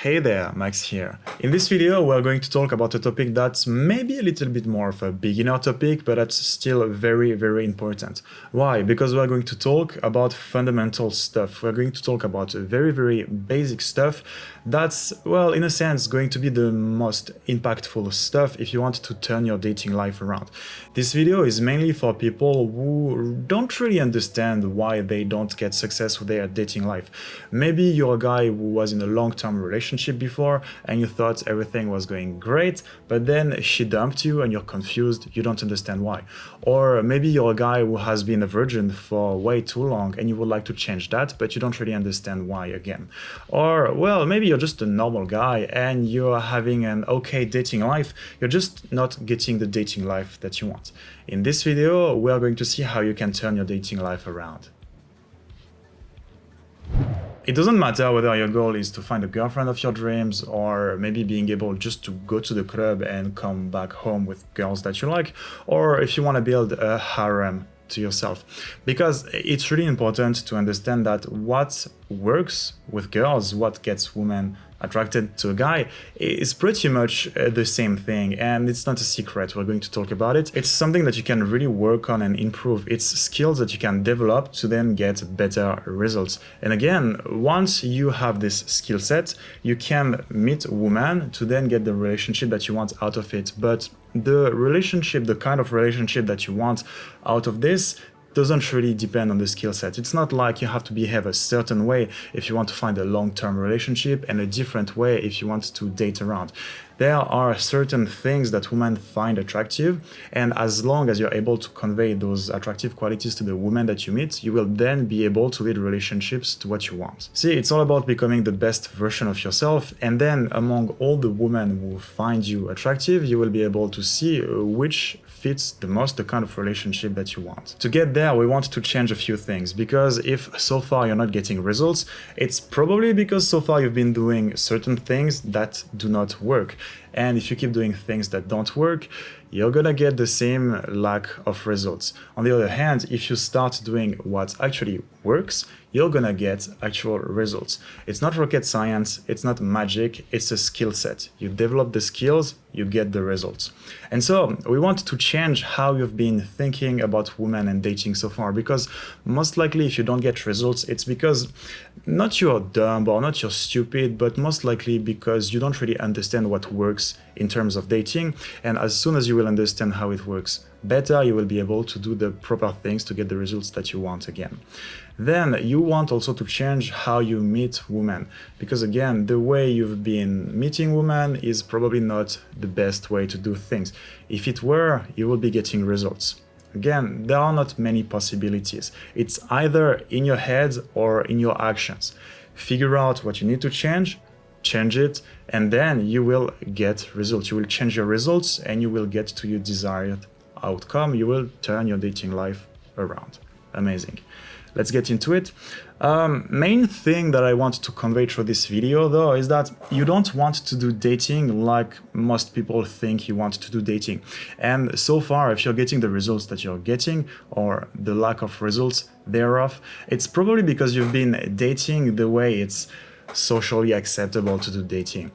Hey there, Max here. In this video, we're going to talk about a topic that's maybe a little bit more of a beginner topic, but that's still very, very important. Why? Because we're going to talk about fundamental stuff. We're going to talk about very, very basic stuff that's, well, in a sense, going to be the most impactful stuff if you want to turn your dating life around. This video is mainly for people who don't really understand why they don't get success with their dating life. Maybe you're a guy who was in a long-term relationship before and you thought everything was going great, but then she dumped you and you're confused, you don't understand why. Or maybe you're a guy who has been a virgin for way too long and you would like to change that, but you don't really understand why again. Or, well, maybe you're just a normal guy and you're having an okay dating life, you're just not getting the dating life that you want. In this video, we are going to see how you can turn your dating life around. It doesn't matter whether your goal is to find a girlfriend of your dreams or maybe being able just to go to the club and come back home with girls that you like, or if you want to build a harem to yourself. Because it's really important to understand that what works with girls, what gets women attracted to a guy, is pretty much the same thing, and it's not a secret. We're going to talk about it. It's something that you can really work on and improve. It's skills that you can develop to then get better results. And again, once you have this skill set, you can meet a woman to then get the relationship that you want out of it. But the relationship, the kind of relationship that you want out of this, doesn't really depend on the skill set. It's not like you have to behave a certain way if you want to find a long-term relationship and a different way if you want to date around. There are certain things that women find attractive, and as long as you're able to convey those attractive qualities to the woman that you meet, you will then be able to lead relationships to what you want. See, it's all about becoming the best version of yourself, and then among all the women who find you attractive, you will be able to see which fits the most the kind of relationship that you want. To get there, we want to change a few things, because if so far you're not getting results, it's probably because so far you've been doing certain things that do not work. And if you keep doing things that don't work, you're gonna get the same lack of results. On the other hand, if you start doing what actually works, you're gonna get actual results. It's not rocket science, it's not magic, it's a skill set. You develop the skills, you get the results. And so we want to change how you've been thinking about women and dating so far, because most likely if you don't get results, it's because not you're dumb or not you're stupid, but most likely because you don't really understand what works in terms of dating. And as soon as you will understand how it works better, you will be able to do the proper things to get the results that you want again. Then you want also to change how you meet women, because again, the way you've been meeting women is probably not the best way to do things. If it were, you will be getting results. Again, there are not many possibilities. It's either in your head or in your actions. Figure out what you need to change it, and then you will get results. You will change your results and you will get to your desired outcome. You will turn your dating life around. Amazing. Let's get into it. Main thing that I want to convey through this video though is that you don't want to do dating like most people think you want to do dating. And so far, if you're getting the results that you're getting or the lack of results thereof, it's probably because you've been dating the way it's socially acceptable to do dating.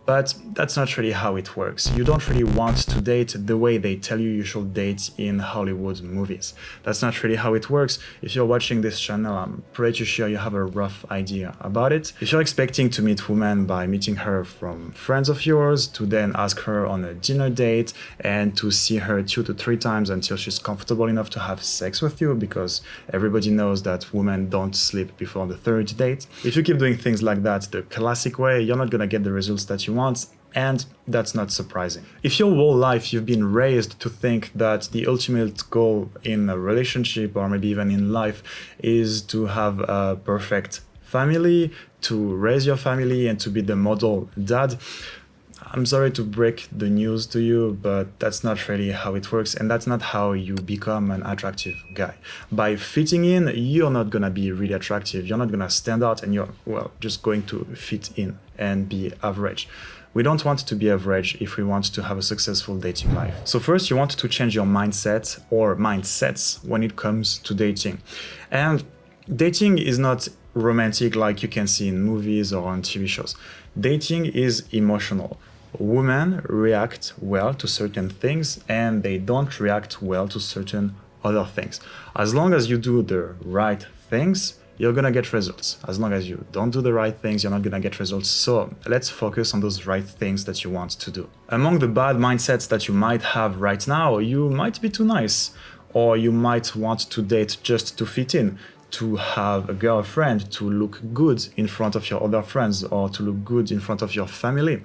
But that's not really how it works. You don't really want to date the way they tell you should date in Hollywood movies. That's not really how it works. If you're watching this channel, I'm pretty sure you have a rough idea about it. If you're expecting to meet women by meeting her from friends of yours, to then ask her on a dinner date, and to see her 2 to 3 times until she's comfortable enough to have sex with you, because everybody knows that women don't sleep before the 3rd date. If you keep doing things like that the classic way, you're not gonna get the results that you want. And that's not surprising. If your whole life you've been raised to think that the ultimate goal in a relationship or maybe even in life is to have a perfect family, to raise your family and to be the model dad, I'm sorry to break the news to you, but that's not really how it works, and that's not how you become an attractive guy. By fitting in, you're not gonna be really attractive, you're not gonna stand out, and you're, well, just going to fit in and be average. We don't want to be average if we want to have a successful dating life. So first, you want to change your mindset or mindsets when it comes to dating. And dating is not romantic like you can see in movies or on TV shows. Dating is emotional. Women react well to certain things and they don't react well to certain other things. As long as you do the right things, you're gonna get results. As long as you don't do the right things, you're not gonna get results. So let's focus on those right things that you want to do. Among the bad mindsets that you might have right now, you might be too nice, or you might want to date just to fit in, to have a girlfriend, to look good in front of your other friends, or to look good in front of your family.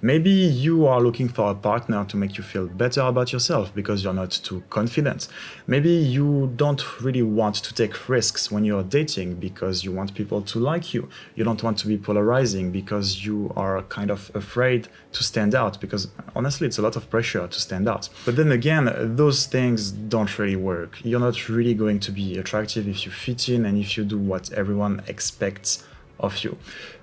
Maybe you are looking for a partner to make you feel better about yourself because you're not too confident. Maybe you don't really want to take risks when you're dating because you want people to like you. You don't want to be polarizing because you are kind of afraid to stand out, because honestly, it's a lot of pressure to stand out. But then again, those things don't really work. You're not really going to be attractive if you fit in and if you do what everyone expects of you.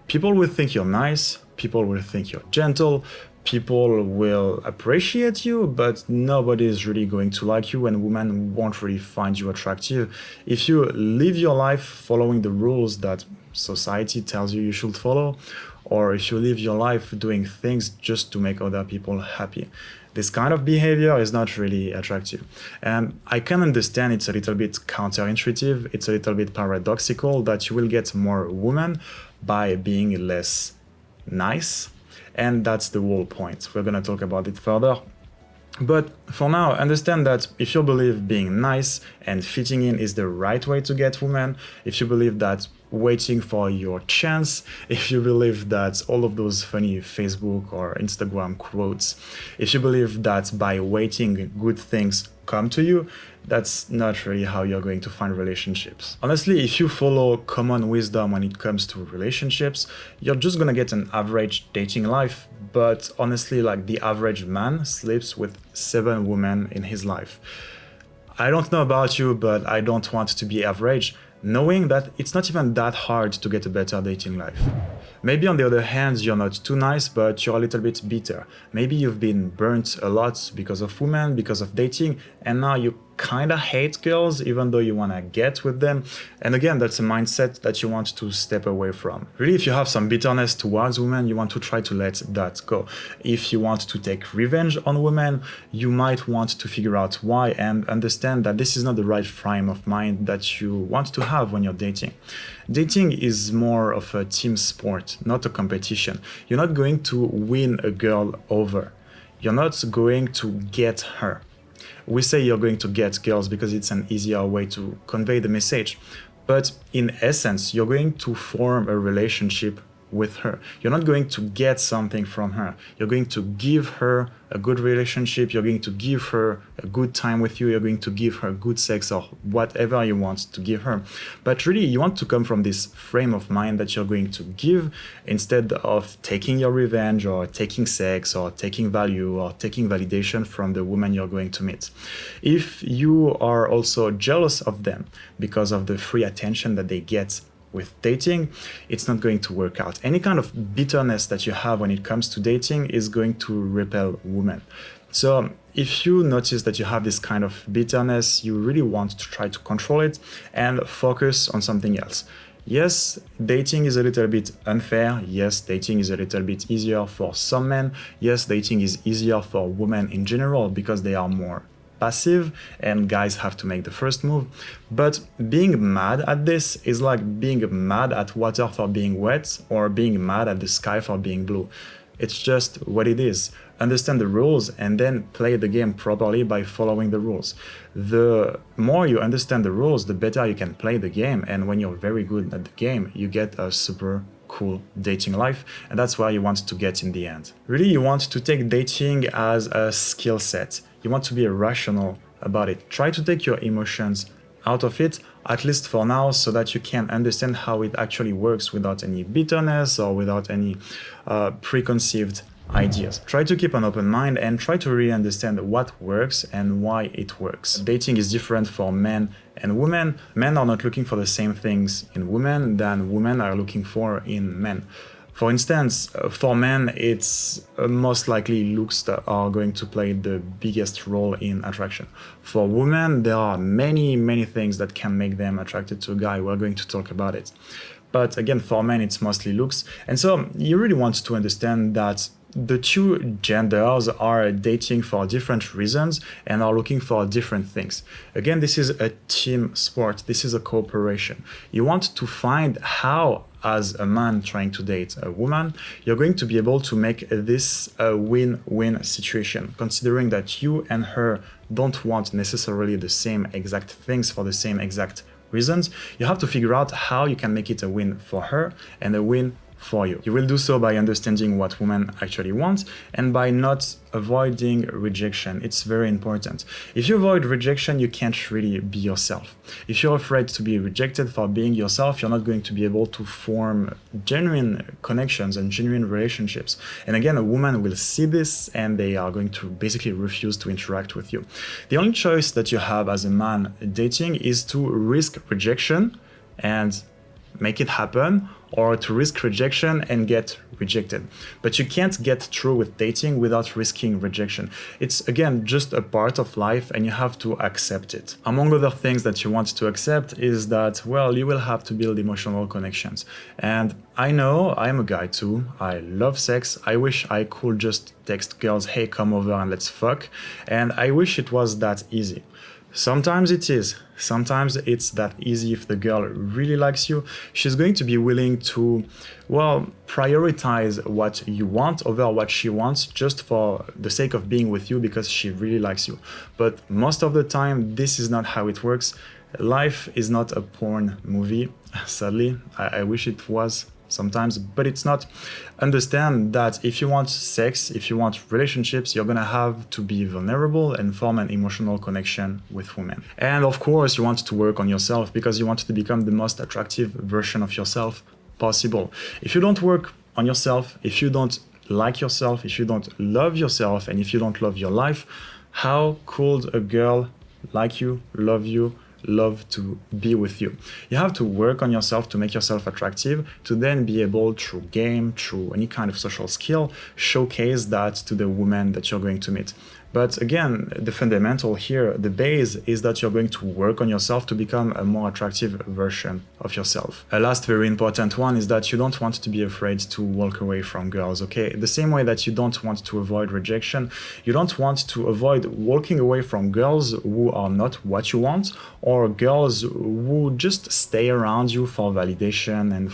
People will think you're nice, people will think you're gentle, people will appreciate you, but nobody is really going to like you, and women won't really find you attractive if you live your life following the rules that society tells you should follow, or if you live your life doing things just to make other people happy. This kind of behavior is not really attractive. And I can understand it's a little bit counterintuitive, it's a little bit paradoxical that you will get more women by being less nice. And that's the whole point. We're going to talk about it further. But for now, understand that if you believe being nice and fitting in is the right way to get women, if you believe that waiting for your chance, if you believe that all of those funny Facebook or Instagram quotes, if you believe that by waiting good things come to you, that's not really how you're going to find relationships. Honestly, if you follow common wisdom when it comes to relationships, you're just gonna get an average dating life. But honestly, like, the average man sleeps with 7 women in his life. I don't know about you, but I don't want to be average, knowing that it's not even that hard to get a better dating life. Maybe on the other hand, you're not too nice, but you're a little bit bitter. Maybe you've been burnt a lot because of women, because of dating, and now you kind of hate girls even though you want to get with them. And again, that's a mindset that you want to step away from. Really, if you have some bitterness towards women, you want to try to let that go. If you want to take revenge on women, you might want to figure out why and understand that this is not the right frame of mind that you want to have when you're dating. Dating is more of a team sport, not a competition. You're not going to win a girl over. You're not going to get her. We say you're going to get girls because it's an easier way to convey the message. But in essence, you're going to form a relationship with her. You're not going to get something from her. You're going to give her a good relationship. You're going to give her a good time with you. You're going to give her good sex or whatever you want to give her. But really, you want to come from this frame of mind that you're going to give instead of taking your revenge or taking sex or taking value or taking validation from the woman you're going to meet. If you are also jealous of them because of the free attention that they get with dating, it's not going to work out. Any kind of bitterness that you have when it comes to dating is going to repel women. So if you notice that you have this kind of bitterness, you really want to try to control it and focus on something else. Yes, dating is a little bit unfair. Yes, dating is a little bit easier for some men. Yes, dating is easier for women in general because they are more passive and guys have to make the first move. But being mad at this is like being mad at water for being wet or being mad at the sky for being blue. It's just what it is. Understand the rules and then play the game properly by following the rules. The more you understand the rules, the better you can play the game. And when you're very good at the game, you get a super cool dating life, and that's where you want to get in the end. Really, you want to take dating as a skill set. You want to be rational about it. Try to take your emotions out of it, at least for now, so that you can understand how it actually works without any bitterness or without any preconceived ideas. Try to keep an open mind and try to really understand what works and why it works. Dating is different for men and women. Men are not looking for the same things in women than women are looking for in men. For instance, for men, it's most likely looks that are going to play the biggest role in attraction. For women, there are many things that can make them attracted to a guy. We're going to talk about it. But again, for men, it's mostly looks. And so you really want to understand that the two genders are dating for different reasons and are looking for different things. Again, this is a team sport. This is a cooperation. You want to find how, as a man trying to date a woman, you're going to be able to make this a win-win situation, considering that you and her don't want necessarily the same exact things for the same exact reasons. You have to figure out how you can make it a win for her and a win for you. You will do so by understanding what women actually want and by not avoiding rejection. It's very important. If you avoid rejection, you can't really be yourself. If you're afraid to be rejected for being yourself, you're not going to be able to form genuine connections and genuine relationships. And again, a woman will see this and they are going to basically refuse to interact with you. The only choice that you have as a man dating is to risk rejection and make it happen, or to risk rejection and get rejected. But you can't get through with dating without risking rejection. It's, again, just a part of life and you have to accept it. Among other things that you want to accept is that, well, you will have to build emotional connections. And I know I'm a guy too. I love sex. I wish I could just text girls, hey, come over and let's fuck. And I wish it was that easy. Sometimes it is. Sometimes it's that easy. If the girl really likes you, she's going to be willing to, well, prioritize what you want over what she wants just for the sake of being with you because she really likes you. But most of the time, this is not how it works. Life is not a porn movie, sadly. I wish it was sometimes, but it's not. Understand that if you want sex, if you want relationships, you're gonna have to be vulnerable and form an emotional connection with women. And of course, you want to work on yourself because you want to become the most attractive version of yourself possible. If you don't work on yourself, if you don't like yourself, if you don't love yourself, and if you don't love your life, how could a girl like you, love to be with you? You have to work on yourself to make yourself attractive, to then be able, through game, through any kind of social skill, showcase that to the woman that you're going to meet. But again, the fundamental here, the base, is that you're going to work on yourself to become a more attractive version of yourself. A last very important one is that you don't want to be afraid to walk away from girls, okay? The same way that you don't want to avoid rejection, you don't want to avoid walking away from girls who are not what you want, or girls who just stay around you for validation and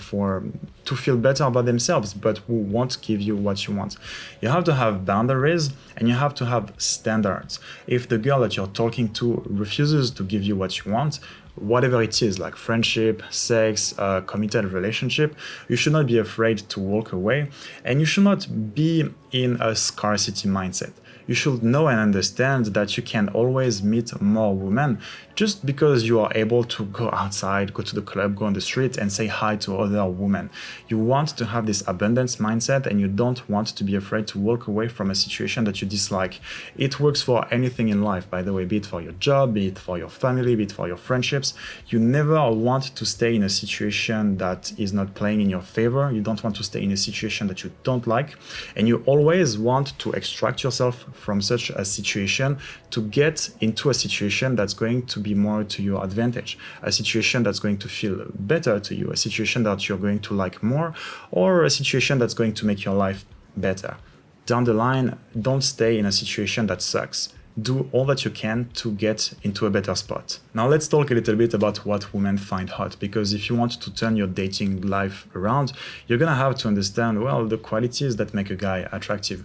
to feel better about themselves, but who won't give you what you want. You have to have boundaries and you have to have standards. If the girl that you're talking to refuses to give you what you want, whatever it is, like friendship, sex, committed relationship, you should not be afraid to walk away, and you should not be in a scarcity mindset. You should know and understand that you can always meet more women just because you are able to go outside, go to the club, go on the street and say hi to other women. You want to have this abundance mindset and you don't want to be afraid to walk away from a situation that you dislike. It works for anything in life, by the way, be it for your job, be it for your family, be it for your friendships. You never want to stay in a situation that is not playing in your favor. You don't want to stay in a situation that you don't like. And you always want to extract yourself from such a situation to get into a situation that's going to be more to your advantage, a situation that's going to feel better to you, a situation that you're going to like more, or a situation that's going to make your life better. Down the line, don't stay in a situation that sucks. Do all that you can to get into a better spot. Now let's talk a little bit about what women find hot, because if you want to turn your dating life around, you're gonna have to understand, well, the qualities that make a guy attractive.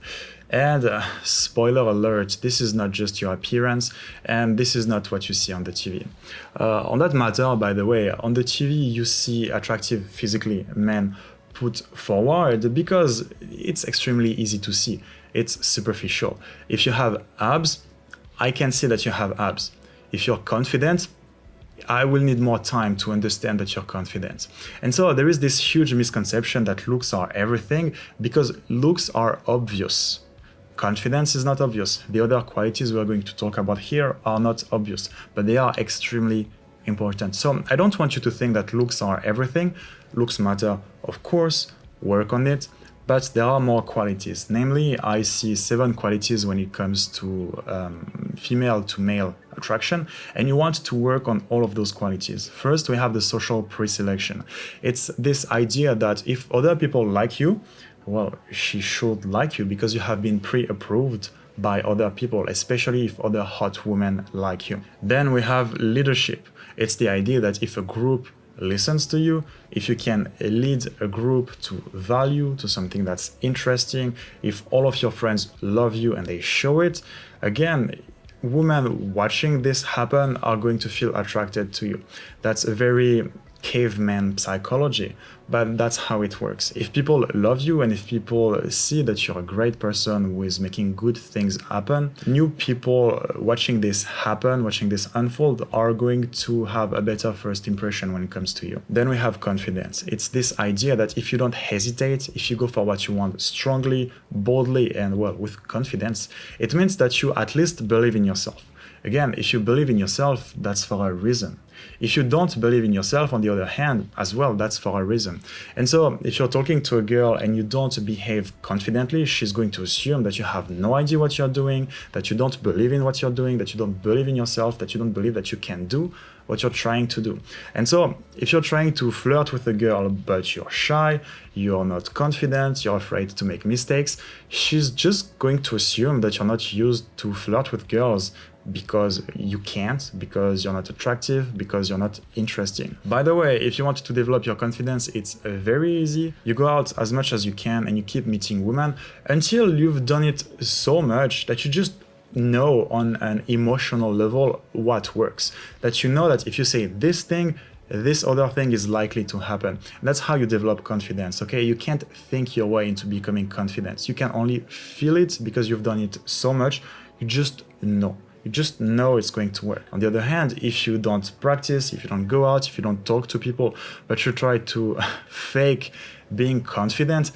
And spoiler alert, this is not just your appearance, and this is not what you see on the TV. On that matter, by the way, on the TV you see attractive physically men put forward because it's extremely easy to see. It's superficial. If you have abs, I can see that you have abs. If you're confident, I will need more time to understand that you're confident. And so there is this huge misconception that looks are everything because looks are obvious. Confidence is not obvious. The other qualities we're going to talk about here are not obvious, but they are extremely important. So I don't want you to think that looks are everything. Looks matter, of course, work on it, But there are more qualities. Namely, I see 7 qualities when it comes to female to male attraction, and you want to work on all of those qualities. First, we have the social pre-selection. It's this idea that if other people like you, well, she should like you because you have been pre-approved by other people, especially if other hot women like you. Then we have leadership. It's the idea that if a group listens to you, if you can lead a group to value, to something that's interesting, if all of your friends love you and they show it, again, women watching this happen are going to feel attracted to you. That's a very caveman psychology, but that's how it works. If people love you and if people see that you're a great person who is making good things happen, new people watching this happen, watching this unfold, are going to have a better first impression when it comes to you. Then we have confidence. It's this idea that if you don't hesitate, if you go for what you want strongly, boldly, and well, with confidence, it means that you at least believe in yourself. Again, if you believe in yourself, that's for a reason. If you don't believe in yourself, on the other hand, as well, that's for a reason. And so if you're talking to a girl and you don't behave confidently, she's going to assume that you have no idea what you're doing, that you don't believe in what you're doing, that you don't believe in yourself, that you don't believe that you can do what you're trying to do. And so if you're trying to flirt with a girl, but you're shy, you're not confident, you're afraid to make mistakes, she's just going to assume that you're not used to flirt with girls because you can't, because you're not attractive, because you're not interesting. By the way, if you want to develop your confidence, it's very easy. You go out as much as you can and you keep meeting women until you've done it so much that you just know on an emotional level what works. That you know that if you say this thing, this other thing is likely to happen. And that's how you develop confidence, okay? You can't think your way into becoming confident. You can only feel it because you've done it so much. You just know. You just know it's going to work. On the other hand, if you don't practice, if you don't go out, if you don't talk to people, but you try to fake being confident,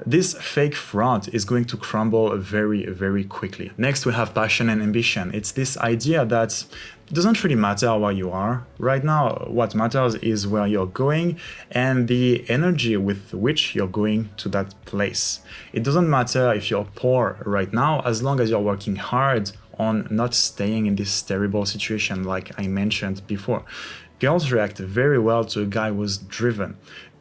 this fake front is going to crumble very, very quickly. Next, we have passion and ambition. It's this idea that it doesn't really matter where you are right now. What matters is where you're going and the energy with which you're going to that place. It doesn't matter if you're poor right now, as long as you're working hard on not staying in this terrible situation like I mentioned before. Girls react very well to a guy who's driven.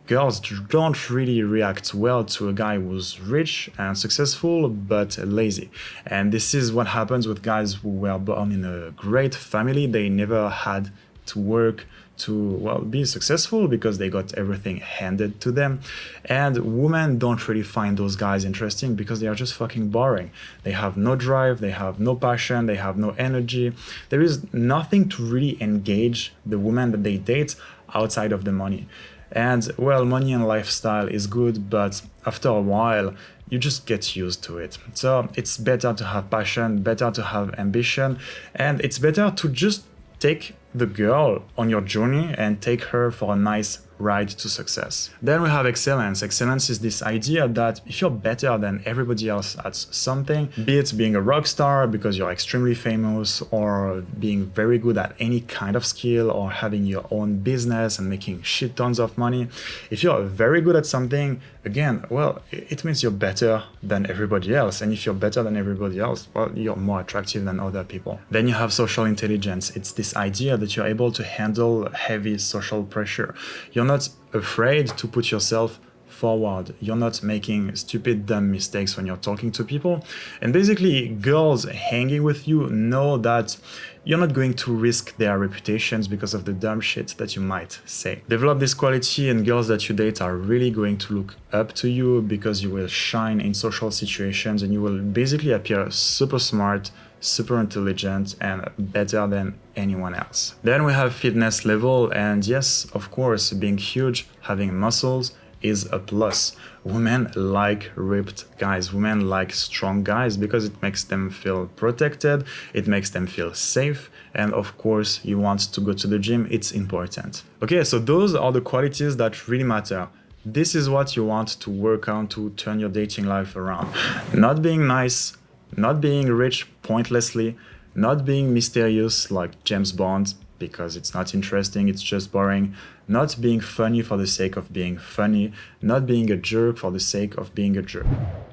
Girls don't really react well to a guy who's rich and successful but lazy. And this is what happens with guys who were born in a great family. They never had to work to, well, be successful because they got everything handed to them. And women don't really find those guys interesting because they are just fucking boring. They have no drive, they have no passion, they have no energy. There is nothing to really engage the women that they date outside of the money. And well, money and lifestyle is good, but after a while, you just get used to it. So it's better to have passion, better to have ambition, and it's better to just take the girl on your journey and take her for a nice ride to success. Then we have excellence. Excellence is this idea that if you're better than everybody else at something, be it being a rock star because you're extremely famous, or being very good at any kind of skill, or having your own business and making shit tons of money. If you're very good at something, again, well, it means you're better than everybody else. And if you're better than everybody else, well, you're more attractive than other people. Then you have social intelligence. It's this idea that you're able to handle heavy social pressure. You're not afraid to put yourself forward. You're not making stupid, dumb mistakes when you're talking to people. And basically, girls hanging with you know that you're not going to risk their reputations because of the dumb shit that you might say. Develop this quality and girls that you date are really going to look up to you because you will shine in social situations and you will basically appear super smart, super intelligent, and better than anyone else. Then we have fitness level, and yes, of course, being huge, having muscles is a plus. Women like ripped guys. Women like strong guys because it makes them feel protected, it makes them feel safe, and of course, you want to go to the gym, it's important. Okay, so those are the qualities that really matter. This is what you want to work on to turn your dating life around. Not being nice, not being rich pointlessly, not being mysterious like James Bond, because it's not interesting, it's just boring, not being funny for the sake of being funny, not being a jerk for the sake of being a jerk.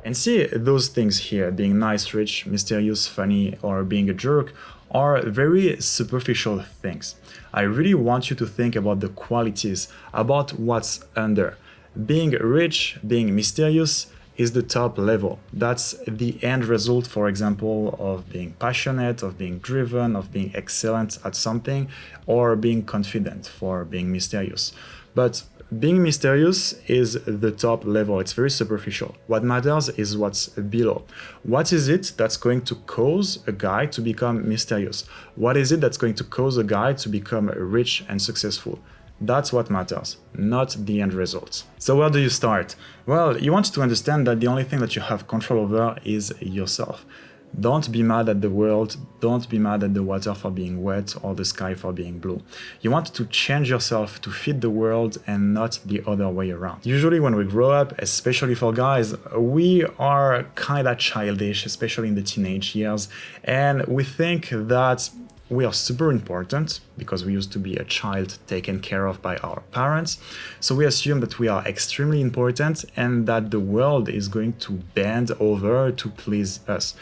And see, those things here, being nice, rich, mysterious, funny, or being a jerk, are very superficial things. I really want you to think about the qualities, about what's under. Being rich, being mysterious, is the top level. That's the end result, for example, of being passionate, of being driven, of being excellent at something, or being confident for being mysterious. But being mysterious is the top level. It's very superficial. What matters is what's below. What is it that's going to cause a guy to become mysterious? What is it that's going to cause a guy to become rich and successful? That's what matters, not the end results. So where do you start? Well, you want to understand that the only thing that you have control over is yourself. Don't be mad at the world, don't be mad at the water for being wet or the sky for being blue. You want to change yourself to fit the world and not the other way around. Usually when we grow up, especially for guys, we are kind of childish, especially in the teenage years, and we think that we are super important because we used to be a child taken care of by our parents. So we assume that we are extremely important and that the world is going to bend over to please us.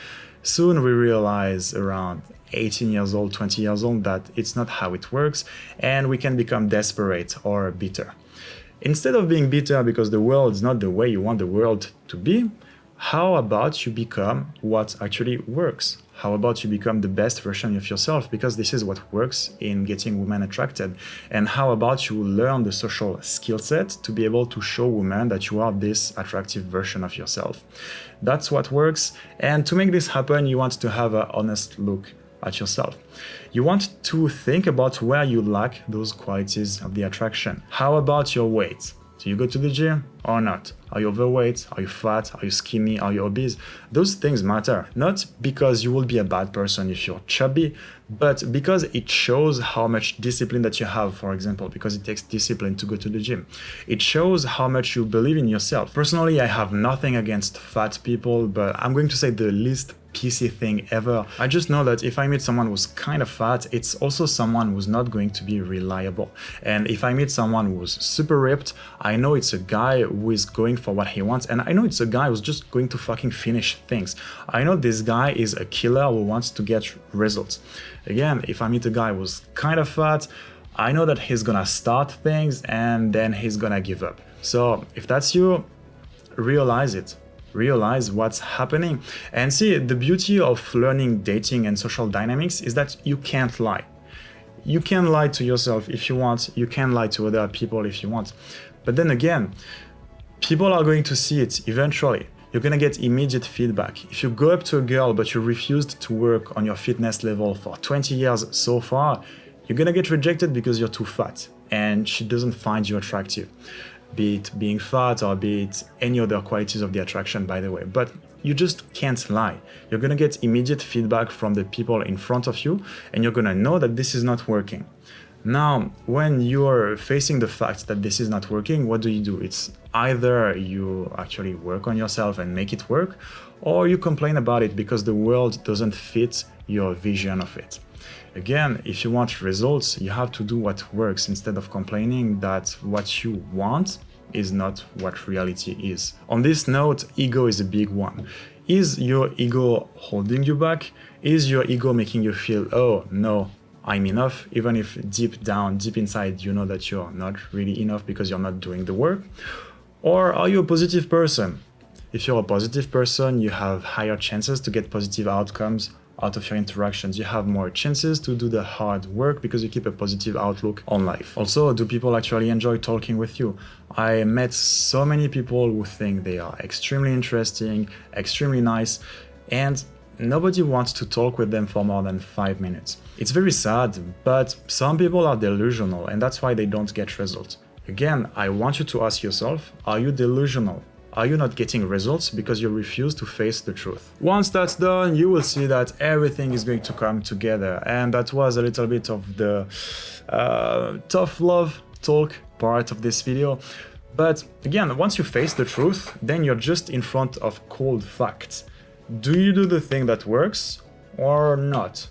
Soon we realize around 18 years old, 20 years old, that it's not how it works, and we can become desperate or bitter. Instead of being bitter because the world is not the way you want the world to be, how about you become what actually works? How about you become the best version of yourself? Because this is what works in getting women attracted. And how about you learn the social skill set to be able to show women that you are this attractive version of yourself? That's what works. And to make this happen, you want to have an honest look at yourself. You want to think about where you lack those qualities of the attraction. How about your weight? Do you go to the gym or not? Are you overweight? Are you fat? Are you skinny? Are you obese? Those things matter. Not because you will be a bad person if you're chubby, but because it shows how much discipline that you have, for example, because it takes discipline to go to the gym. It shows how much you believe in yourself. Personally, I have nothing against fat people, but I'm going to say the least PC thing ever. I just know that if I meet someone who's kind of fat, it's also someone who's not going to be reliable. And if I meet someone who's super ripped, I know it's a guy who is going for what he wants, and I know it's a guy who's just going to fucking finish things. I know this guy is a killer who wants to get results. Again, if I meet a guy who's kind of fat, I know that he's gonna start things and then he's gonna give up. So if that's you, realize it. Realize what's happening. And see, the beauty of learning dating and social dynamics is that you can't lie. You can lie to yourself if you want, you can lie to other people if you want. But then again, people are going to see it eventually. You're gonna get immediate feedback. If you go up to a girl but you refused to work on your fitness level for 20 years so far, you're gonna get rejected because you're too fat and she doesn't find you attractive. Be it being fat or be it any other qualities of the attraction, by the way. But you just can't lie. You're gonna get immediate feedback from the people in front of you and you're gonna know that this is not working. Now, when you're facing the fact that this is not working, what do? It's either you actually work on yourself and make it work, or you complain about it because the world doesn't fit your vision of it. Again, if you want results, you have to do what works instead of complaining that what you want is not what reality is. On this note, ego is a big one. Is your ego holding you back? Is your ego making you feel, oh no, I'm enough, even if deep down, deep inside, you know that you're not really enough because you're not doing the work? Or are you a positive person? If you're a positive person, you have higher chances to get positive outcomes out of your interactions. You have more chances to do the hard work because you keep a positive outlook on life. Also, do people actually enjoy talking with you? I met so many people who think they are extremely interesting, extremely nice, and nobody wants to talk with them for more than 5 minutes. It's very sad, but some people are delusional and that's why they don't get results. Again, I want you to ask yourself, are you delusional? Are you not getting results because you refuse to face the truth? Once that's done, you will see that everything is going to come together. And that was a little bit of the tough love talk part of this video. But again, once you face the truth, then you're just in front of cold facts. Do you do the thing that works or not?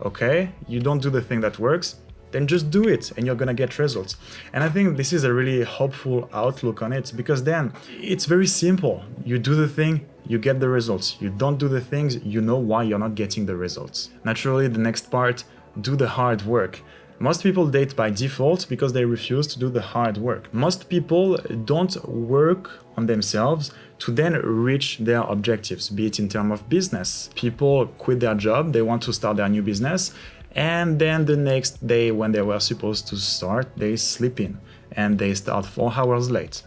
Okay, you don't do the thing that works, then just do it and you're gonna get results. And I think this is a really hopeful outlook on it, because then it's very simple. You do the thing, you get the results. You don't do the things, you know why you're not getting the results. Naturally, the next part, do the hard work. Most people date by default because they refuse to do the hard work. Most people don't work on themselves to then reach their objectives, be it in terms of business. People quit their job, they want to start their new business, and then the next day when they were supposed to start, they sleep in and they start 4 hours late.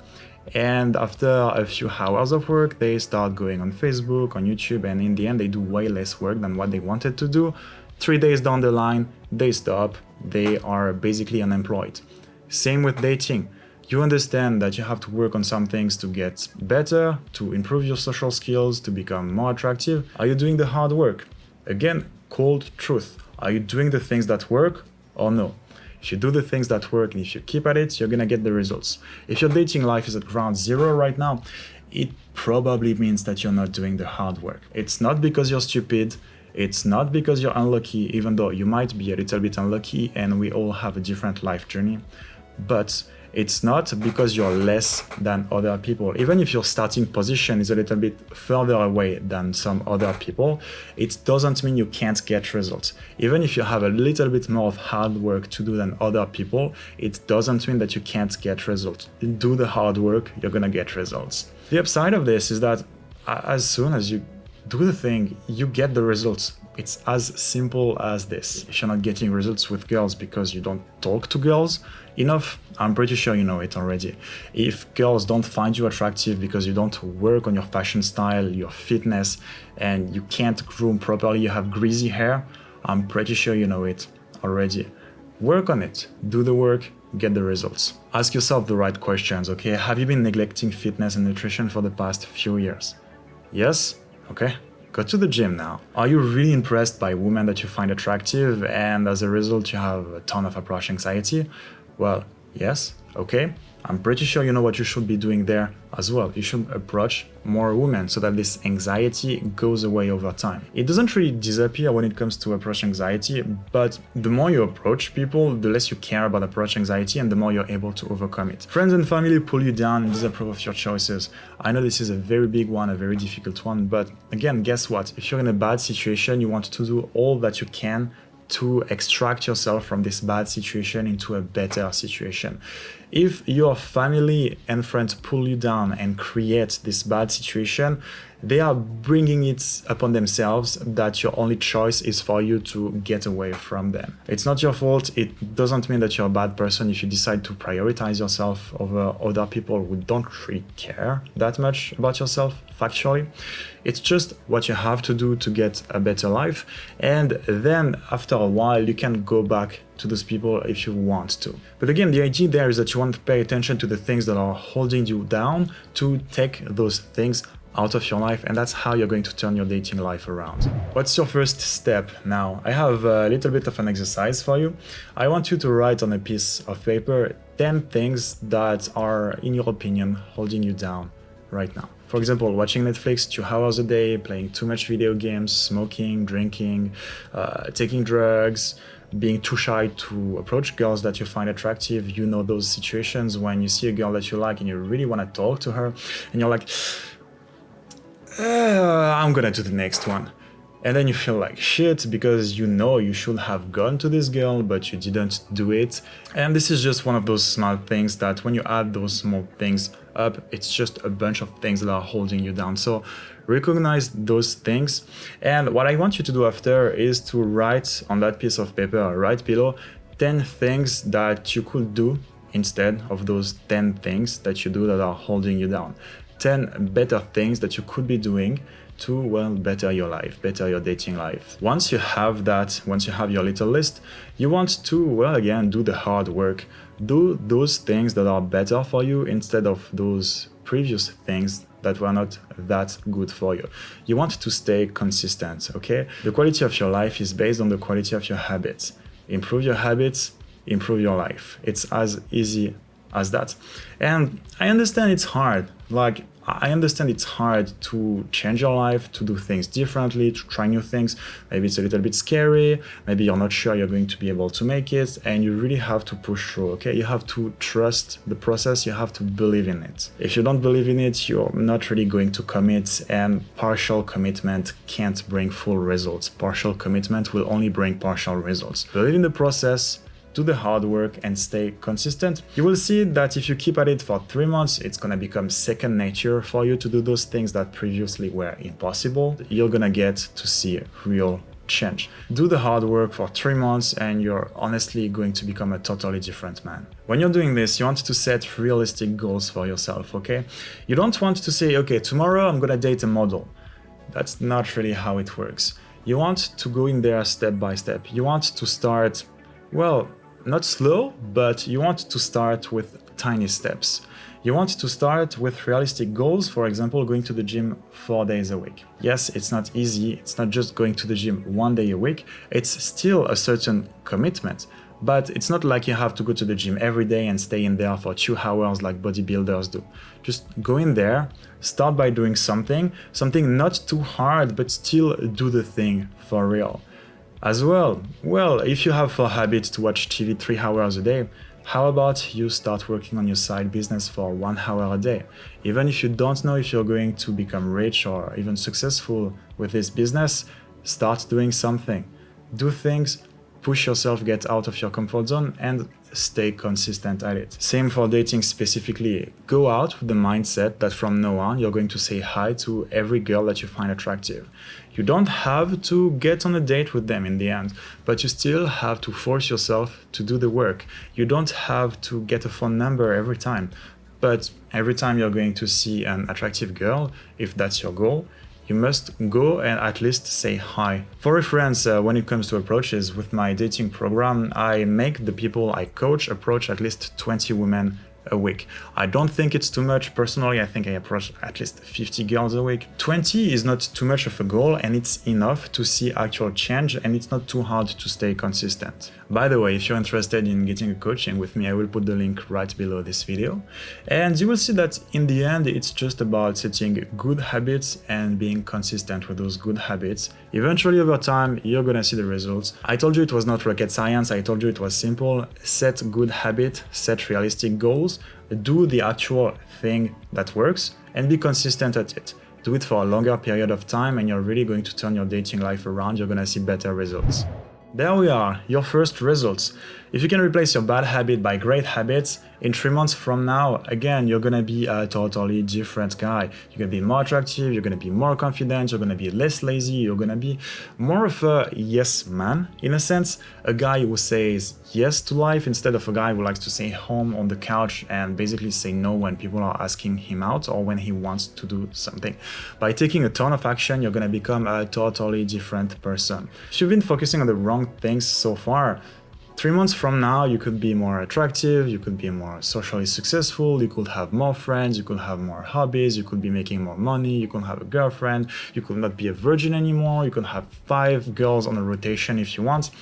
And after a few hours of work, they start going on Facebook, on YouTube, and in the end, they do way less work than what they wanted to do. 3 days down the line, they stop, they are basically unemployed. Same with dating. You understand that you have to work on some things to get better, to improve your social skills, to become more attractive. Are you doing the hard work? Again, cold truth. Are you doing the things that work or no? If you do the things that work and if you keep at it, you're gonna get the results. If your dating life is at ground zero right now, it probably means that you're not doing the hard work. It's not because you're stupid. It's not because you're unlucky, even though you might be a little bit unlucky and we all have a different life journey. But it's not because you're less than other people. Even if your starting position is a little bit further away than some other people, it doesn't mean you can't get results. Even if you have a little bit more of hard work to do than other people, it doesn't mean that you can't get results. Do the hard work, you're gonna get results. The upside of this is that as soon as you do the thing, you get the results. It's as simple as this. If you're not getting results with girls because you don't talk to girls enough, I'm pretty sure you know it already. If girls don't find you attractive because you don't work on your fashion style, your fitness, and you can't groom properly, you have greasy hair, I'm pretty sure you know it already. Work on it, do the work, get the results. Ask yourself the right questions, okay? Have you been neglecting fitness and nutrition for the past few years? Yes? Okay. Go to the gym now. Are you really impressed by women that you find attractive and as a result you have a ton of approach anxiety? Well, yes, okay. I'm pretty sure you know what you should be doing there as well. You should approach more women so that this anxiety goes away over time. It doesn't really disappear when it comes to approach anxiety, but the more you approach people, the less you care about approach anxiety and the more you're able to overcome it. Friends and family pull you down and disapprove of your choices. I know this is a very big one, a very difficult one, but again, guess what? If you're in a bad situation, you want to do all that you can to extract yourself from this bad situation into a better situation. If your family and friends pull you down and create this bad situation, they are bringing it upon themselves that your only choice is for you to get away from them. It's not your fault. It doesn't mean that you're a bad person if you decide to prioritize yourself over other people who don't really care that much about yourself, factually. It's just what you have to do to get a better life. And then after a while, you can go back to those people if you want to. But again, the idea there is that you want to pay attention to the things that are holding you down, to take those things out of your life, and that's how you're going to turn your dating life around. What's your first step now? I have a little bit of an exercise for you. I want you to write on a piece of paper 10 things that are, in your opinion, holding you down right now. For example, watching Netflix 2 hours a day, playing too much video games, smoking, drinking, taking drugs, being too shy to approach girls that you find attractive. You know those situations when you see a girl that you like and you really want to talk to her and you're like, I'm gonna do the next one. And then you feel like shit because you know you should have gone to this girl, but you didn't do it. And this is just one of those small things that when you add those small things up, it's just a bunch of things that are holding you down. So recognize those things. And what I want you to do after is to write on that piece of paper, right below, 10 things that you could do instead of those 10 things that you do that are holding you down. 10 better things that you could be doing to, well, better your life, better your dating life. Once you have that, once you have your little list, you want to, well, again, do the hard work. Do those things that are better for you instead of those previous things that were not that good for you. You want to stay consistent, okay? The quality of your life is based on the quality of your habits. Improve your habits, improve your life. It's as easy as that. And I understand it's hard. Like, I understand it's hard to change your life, to do things differently, to try new things. Maybe it's a little bit scary. Maybe you're not sure you're going to be able to make it, and you really have to push through, okay? You have to trust the process. You have to believe in it. If you don't believe in it, you're not really going to commit, and partial commitment can't bring full results. Partial commitment will only bring partial results. Believe in the process, do the hard work, and stay consistent. You will see that if you keep at it for 3 months, it's gonna become second nature for you to do those things that previously were impossible. You're gonna get to see real change. Do the hard work for 3 months and you're honestly going to become a totally different man. When you're doing this, you want to set realistic goals for yourself, okay? You don't want to say, okay, tomorrow I'm gonna date a model. That's not really how it works. You want to go in there step by step. You want to start, well, not slow, but you want to start with tiny steps. You want to start with realistic goals, for example, going to the gym 4 days a week. Yes, it's not easy. It's not just going to the gym 1 day a week. It's still a certain commitment, but it's not like you have to go to the gym every day and stay in there for 2 hours like bodybuilders do. Just go in there, start by doing something not too hard, but still do the thing for real. As well, if you have for habit to watch TV 3 hours a day, how about you start working on your side business for 1 hour a day? Even if you don't know if you're going to become rich or even successful with this business, start doing something. Do things, push yourself, get out of your comfort zone, and stay consistent at it. Same for dating specifically. Go out with the mindset that from now on, you're going to say hi to every girl that you find attractive. You don't have to get on a date with them in the end, but you still have to force yourself to do the work. You don't have to get a phone number every time, but every time you're going to see an attractive girl, if that's your goal, you must go and at least say hi. For reference, when it comes to approaches, with my dating program, I make the people I coach approach at least 20 women a week. I don't think it's too much. Personally, I think I approach at least 50 girls a week. 20 is not too much of a goal, and it's enough to see actual change, and it's not too hard to stay consistent. By the way, if you're interested in getting a coaching with me, I will put the link right below this video. And you will see that in the end, it's just about setting good habits and being consistent with those good habits. Eventually, over time, you're gonna see the results. I told you it was not rocket science. I told you it was simple. Set good habit, set realistic goals, do the actual thing that works, and be consistent at it. Do it for a longer period of time, and you're really going to turn your dating life around. You're gonna see better results. There we are, your first results. If you can replace your bad habit by great habits, in 3 months from now, again, you're gonna be a totally different guy. You're gonna be more attractive, you're gonna be more confident, you're gonna be less lazy, you're gonna be more of a yes man, in a sense, a guy who says yes to life instead of a guy who likes to stay home on the couch and basically say no when people are asking him out or when he wants to do something. By taking a ton of action, you're gonna become a totally different person. If you've been focusing on the wrong things so far, 3 months from now, you could be more attractive, you could be more socially successful, you could have more friends, you could have more hobbies, you could be making more money, you could have a girlfriend, you could not be a virgin anymore, you could have 5 girls on a rotation if you want.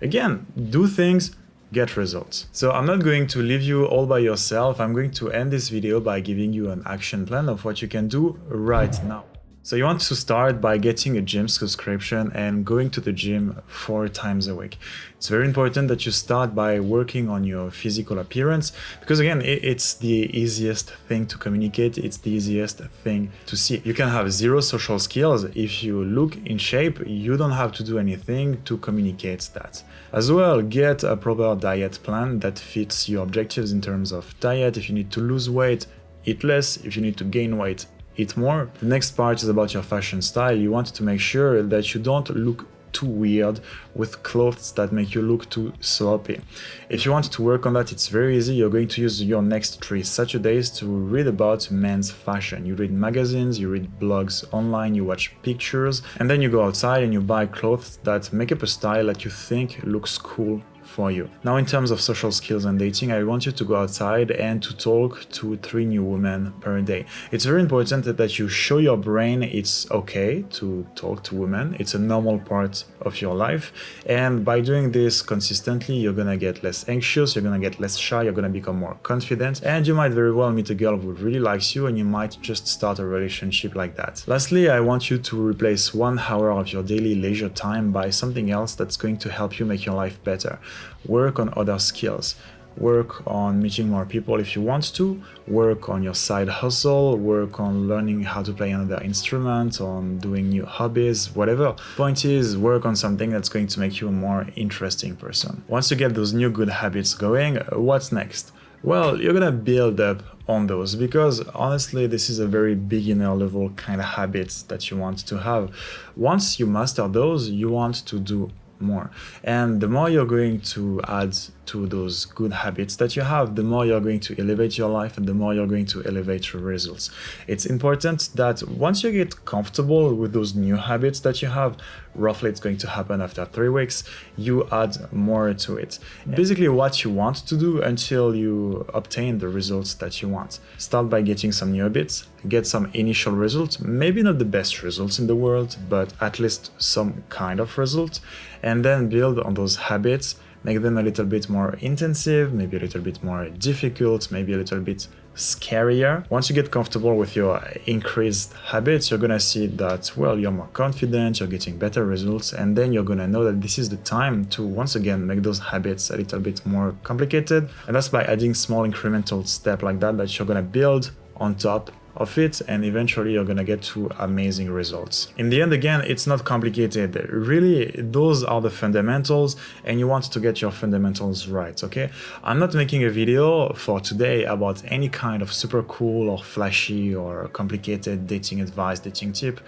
Again, do things, get results. So I'm not going to leave you all by yourself. I'm going to end this video by giving you an action plan of what you can do right now. So you want to start by getting a gym subscription and going to the gym 4 times a week. It's very important that you start by working on your physical appearance because again, it's the easiest thing to communicate. It's the easiest thing to see. You can have 0 social skills. If you look in shape, you don't have to do anything to communicate that. As well, get a proper diet plan that fits your objectives in terms of diet. If you need to lose weight, eat less. If you need to gain weight, eat more. The next part is about your fashion style. You want to make sure that you don't look too weird with clothes that make you look too sloppy. If you want to work on that, it's very easy. You're going to use your next 3 Saturdays to read about men's fashion. You read magazines, you read blogs online, you watch pictures, and then you go outside and you buy clothes that make up a style that you think looks cool for you. Now, in terms of social skills and dating, I want you to go outside and to talk to 3 new women per day. It's very important that you show your brain it's okay to talk to women. It's a normal part of your life. And by doing this consistently, you're gonna get less anxious, you're gonna get less shy, you're gonna become more confident, and you might very well meet a girl who really likes you, and you might just start a relationship like that. Lastly, I want you to replace 1 hour of your daily leisure time by something else that's going to help you make your life better. Work on other skills. Work on meeting more people if you want to, work on your side hustle, work on learning how to play another instrument, on doing new hobbies, whatever. Point is, work on something that's going to make you a more interesting person. Once you get those new good habits going, what's next? Well, you're gonna build up on those, because honestly, this is a very beginner level kind of habits that you want to have. Once you master those, you want to do more, and the more you're going to add to those good habits that you have, the more you're going to elevate your life and the more you're going to elevate your results. It's important that once you get comfortable with those new habits that you have, roughly it's going to happen after 3 weeks, you add more to it. Basically what you want to do until you obtain the results that you want. Start by getting some new habits, get some initial results, maybe not the best results in the world, but at least some kind of result, and then build on those habits, make them a little bit more intensive, maybe a little bit more difficult, maybe a little bit scarier. Once you get comfortable with your increased habits, you're gonna see that, well, you're more confident, you're getting better results, and then you're gonna know that this is the time to once again make those habits a little bit more complicated. And that's by adding small incremental steps like that you're gonna build on top of it, and eventually you're gonna get to amazing results. In the end, again, it's not complicated. Really, those are the fundamentals, and you want to get your fundamentals right, okay? I'm not making a video for today about any kind of super cool or flashy or complicated dating advice, dating tip.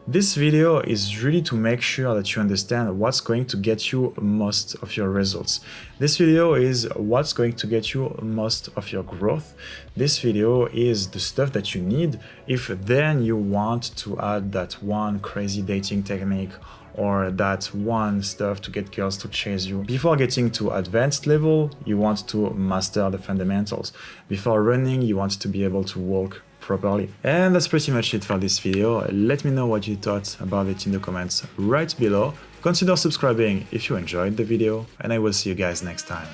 This video is really to make sure that you understand what's going to get you most of your results. This video is what's going to get you most of your growth. This video is the stuff that you need if then you want to add that one crazy dating technique or that one stuff to get girls to chase you. Before getting to advanced level, you want to master the fundamentals. Before running, you want to be able to walk properly. And that's pretty much it for this video. Let me know what you thought about it in the comments right below. Consider subscribing if you enjoyed the video, and I will see you guys next time.